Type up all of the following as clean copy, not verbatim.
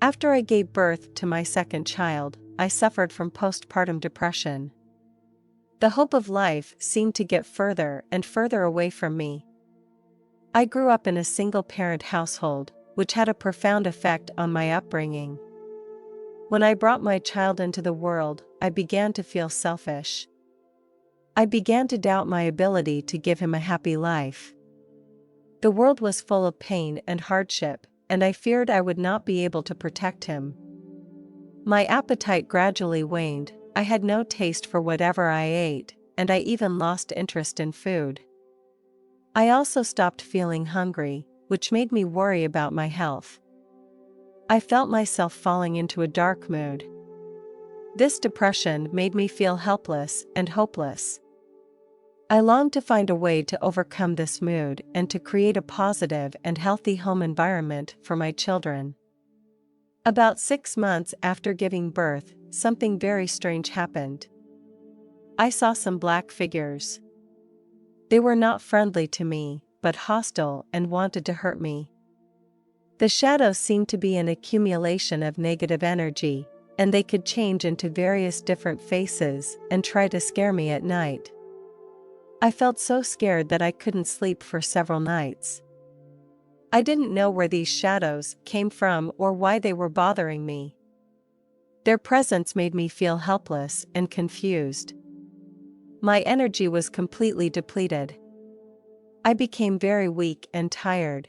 After I gave birth to my second child, I suffered from postpartum depression. The hope of life seemed to get further and further away from me. I grew up in a single-parent household, which had a profound effect on my upbringing. When I brought my child into the world, I began to feel selfish. I began to doubt my ability to give him a happy life. The world was full of pain and hardship, and I feared I would not be able to protect him. My appetite gradually waned, I had no taste for whatever I ate, and I even lost interest in food. I also stopped feeling hungry, which made me worry about my health. I felt myself falling into a dark mood. This depression made me feel helpless and hopeless. I longed to find a way to overcome this mood and to create a positive and healthy home environment for my children. About 6 months after giving birth, something very strange happened. I saw some black figures. They were not friendly to me, but hostile and wanted to hurt me. The shadows seemed to be an accumulation of negative energy, and they could change into various different faces and try to scare me at night. I felt so scared that I couldn't sleep for several nights. I didn't know where these shadows came from or why they were bothering me. Their presence made me feel helpless and confused. My energy was completely depleted. I became very weak and tired.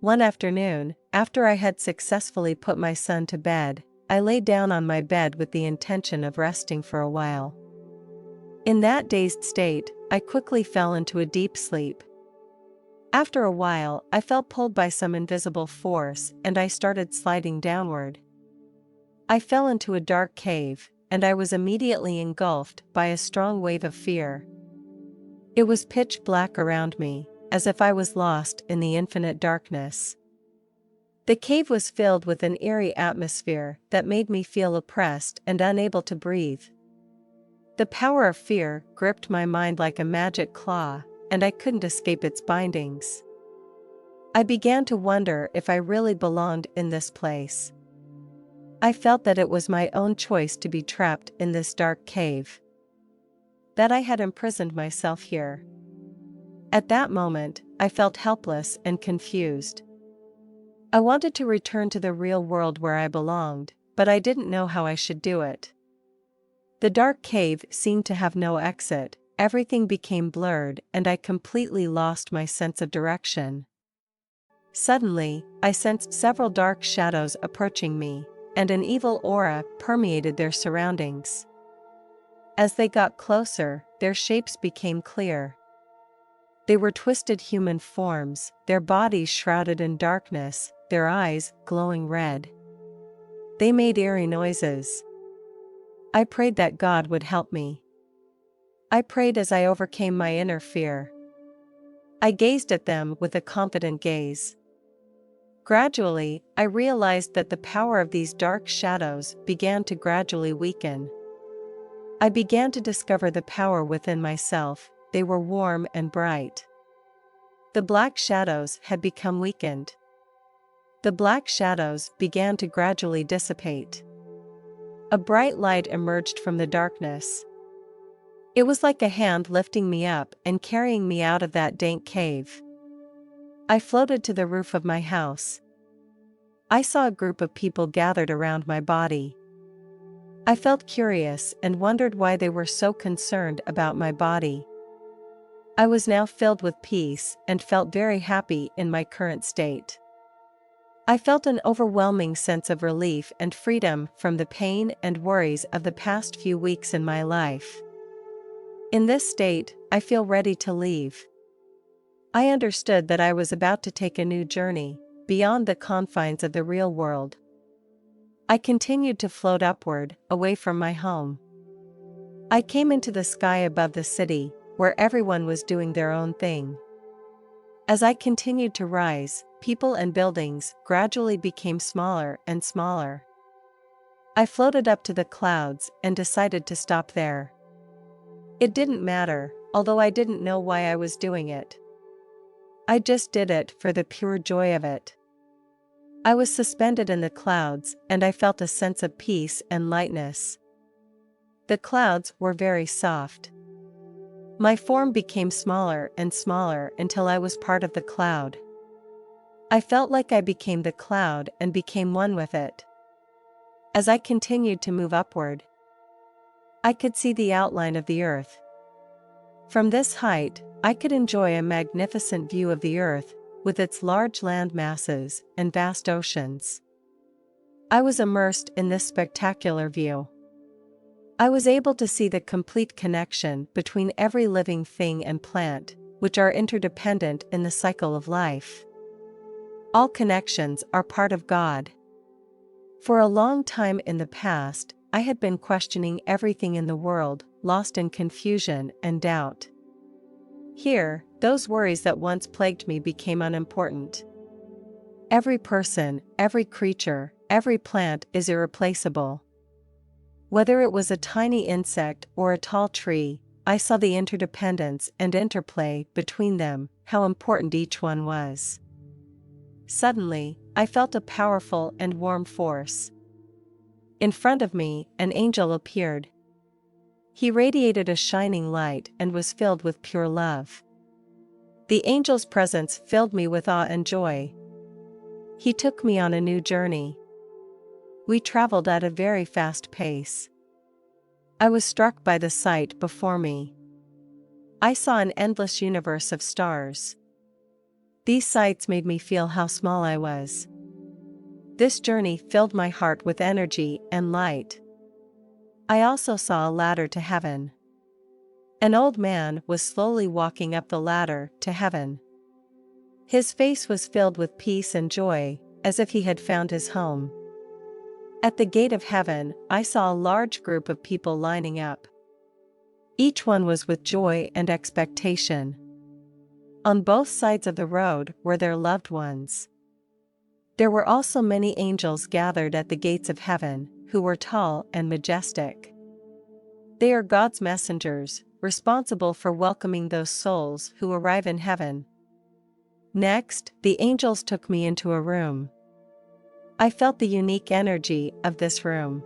One afternoon, after I had successfully put my son to bed, I lay down on my bed with the intention of resting for a while. In that dazed state, I quickly fell into a deep sleep. After a while, I felt pulled by some invisible force and I started sliding downward. I fell into a dark cave, and I was immediately engulfed by a strong wave of fear. It was pitch black around me, as if I was lost in the infinite darkness. The cave was filled with an eerie atmosphere that made me feel oppressed and unable to breathe. The power of fear gripped my mind like a magic claw, and I couldn't escape its bindings. I began to wonder if I really belonged in this place. I felt that it was my own choice to be trapped in this dark cave. That I had imprisoned myself here. At that moment, I felt helpless and confused. I wanted to return to the real world where I belonged, but I didn't know how I should do it. The dark cave seemed to have no exit, everything became blurred and I completely lost my sense of direction. Suddenly, I sensed several dark shadows approaching me, and an evil aura permeated their surroundings. As they got closer, their shapes became clear. They were twisted human forms, their bodies shrouded in darkness, their eyes glowing red. They made eerie noises. I prayed that God would help me. I prayed as I overcame my inner fear. I gazed at them with a confident gaze. Gradually, I realized that the power of these dark shadows began to gradually weaken. I began to discover the power within myself, they were warm and bright. The black shadows had become weakened. The black shadows began to gradually dissipate. A bright light emerged from the darkness. It was like a hand lifting me up and carrying me out of that dank cave. I floated to the roof of my house. I saw a group of people gathered around my body. I felt curious and wondered why they were so concerned about my body. I was now filled with peace and felt very happy in my current state. I felt an overwhelming sense of relief and freedom from the pain and worries of the past few weeks in my life. In this state, I feel ready to leave. I understood that I was about to take a new journey, beyond the confines of the real world. I continued to float upward, away from my home. I came into the sky above the city, where everyone was doing their own thing. As I continued to rise, people and buildings gradually became smaller and smaller. I floated up to the clouds and decided to stop there. It didn't matter, although I didn't know why I was doing it. I just did it for the pure joy of it. I was suspended in the clouds, and I felt a sense of peace and lightness. The clouds were very soft. My form became smaller and smaller until I was part of the cloud. I felt like I became the cloud and became one with it. As I continued to move upward, I could see the outline of the earth. From this height, I could enjoy a magnificent view of the earth, with its large land masses and vast oceans. I was immersed in this spectacular view. I was able to see the complete connection between every living thing and plant, which are interdependent in the cycle of life. All connections are part of God. For a long time in the past, I had been questioning everything in the world, lost in confusion and doubt. Here, those worries that once plagued me became unimportant. Every person, every creature, every plant is irreplaceable. Whether it was a tiny insect or a tall tree, I saw the interdependence and interplay between them, how important each one was. Suddenly, I felt a powerful and warm force. In front of me, an angel appeared. He radiated a shining light and was filled with pure love. The angel's presence filled me with awe and joy. He took me on a new journey. We traveled at a very fast pace. I was struck by the sight before me. I saw an endless universe of stars. These sights made me feel how small I was. This journey filled my heart with energy and light. I also saw a ladder to heaven. An old man was slowly walking up the ladder to heaven. His face was filled with peace and joy, as if he had found his home. At the gate of heaven, I saw a large group of people lining up. Each one was with joy and expectation. On both sides of the road were their loved ones. There were also many angels gathered at the gates of heaven, who were tall and majestic. They are God's messengers, responsible for welcoming those souls who arrive in heaven. Next, the angels took me into a room. I felt the unique energy of this room.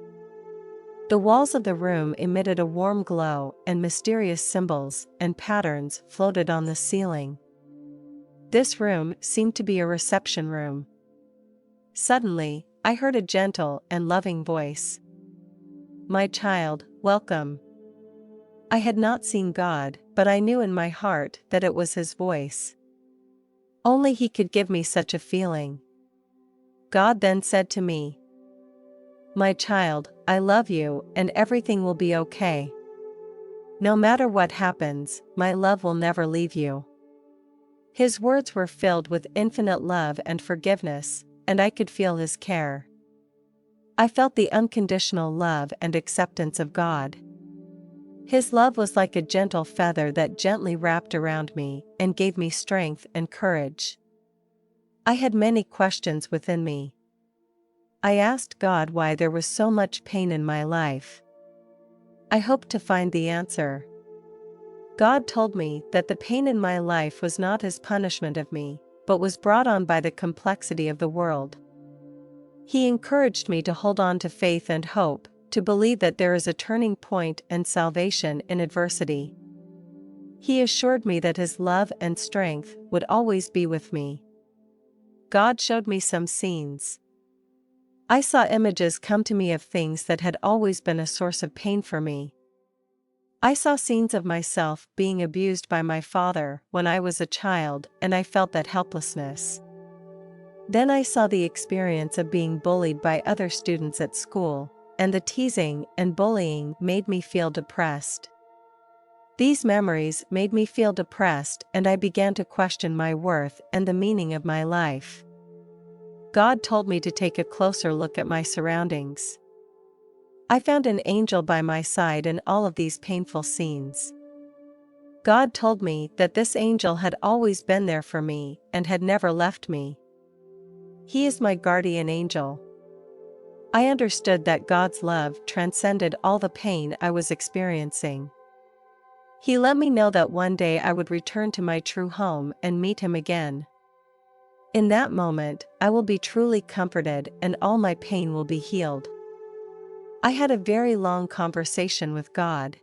The walls of the room emitted a warm glow, and mysterious symbols and patterns floated on the ceiling. This room seemed to be a reception room. Suddenly, I heard a gentle and loving voice. "My child, welcome." I had not seen God, but I knew in my heart that it was His voice. Only He could give me such a feeling. God then said to me, "My child, I love you and everything will be okay. No matter what happens, my love will never leave you." His words were filled with infinite love and forgiveness, and I could feel His care. I felt the unconditional love and acceptance of God. His love was like a gentle feather that gently wrapped around me and gave me strength and courage. I had many questions within me. I asked God why there was so much pain in my life. I hoped to find the answer. God told me that the pain in my life was not His punishment of me, but was brought on by the complexity of the world. He encouraged me to hold on to faith and hope, to believe that there is a turning point and salvation in adversity. He assured me that His love and strength would always be with me. God showed me some scenes. I saw images come to me of things that had always been a source of pain for me. I saw scenes of myself being abused by my father when I was a child, and I felt that helplessness. Then I saw the experience of being bullied by other students at school, and the teasing and bullying made me feel depressed. These memories made me feel depressed, and I began to question my worth and the meaning of my life. God told me to take a closer look at my surroundings. I found an angel by my side in all of these painful scenes. God told me that this angel had always been there for me and had never left me. He is my guardian angel. I understood that God's love transcended all the pain I was experiencing. He let me know that one day I would return to my true home and meet Him again. In that moment, I will be truly comforted and all my pain will be healed. I had a very long conversation with God.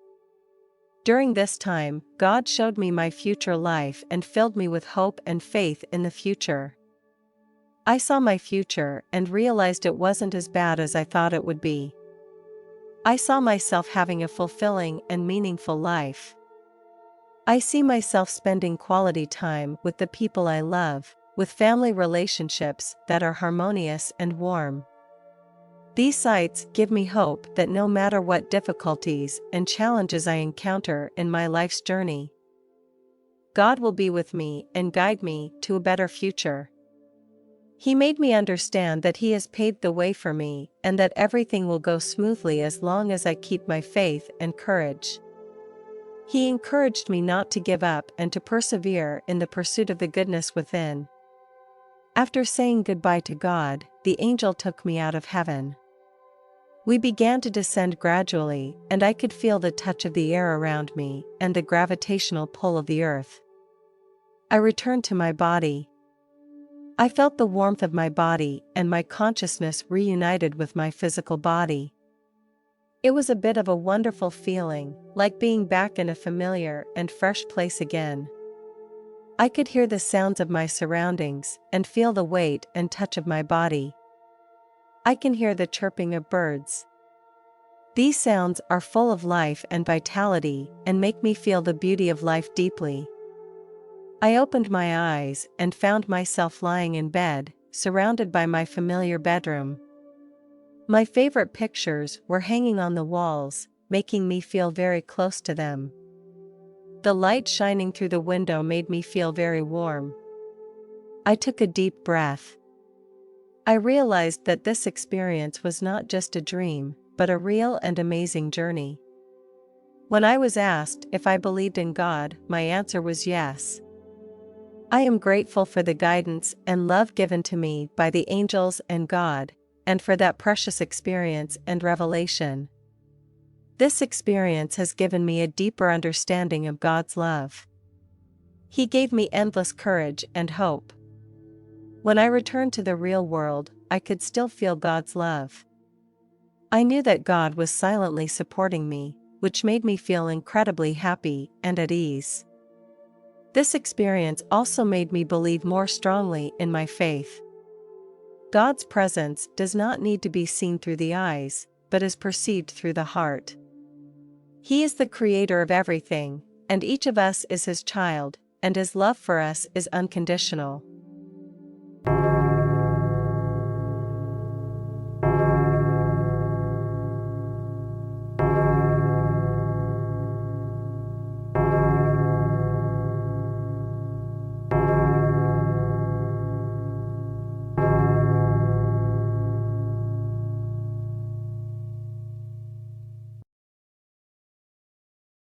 During this time, God showed me my future life and filled me with hope and faith in the future. I saw my future and realized it wasn't as bad as I thought it would be. I saw myself having a fulfilling and meaningful life. I see myself spending quality time with the people I love, with family relationships that are harmonious and warm. These sights give me hope that no matter what difficulties and challenges I encounter in my life's journey, God will be with me and guide me to a better future. He made me understand that He has paved the way for me and that everything will go smoothly as long as I keep my faith and courage. He encouraged me not to give up and to persevere in the pursuit of the goodness within. After saying goodbye to God, the angel took me out of heaven. We began to descend gradually, and I could feel the touch of the air around me and the gravitational pull of the earth. I returned to my body. I felt the warmth of my body and my consciousness reunited with my physical body. It was a bit of a wonderful feeling, like being back in a familiar and fresh place again. I could hear the sounds of my surroundings and feel the weight and touch of my body. I can hear the chirping of birds. These sounds are full of life and vitality and make me feel the beauty of life deeply. I opened my eyes and found myself lying in bed, surrounded by my familiar bedroom. My favorite pictures were hanging on the walls, making me feel very close to them. The light shining through the window made me feel very warm. I took a deep breath. I realized that this experience was not just a dream, but a real and amazing journey. When I was asked if I believed in God, my answer was yes. I am grateful for the guidance and love given to me by the angels and God, and for that precious experience and revelation. This experience has given me a deeper understanding of God's love. He gave me endless courage and hope. When I returned to the real world, I could still feel God's love. I knew that God was silently supporting me, which made me feel incredibly happy and at ease. This experience also made me believe more strongly in my faith. God's presence does not need to be seen through the eyes, but is perceived through the heart. He is the creator of everything, and each of us is His child, and His love for us is unconditional.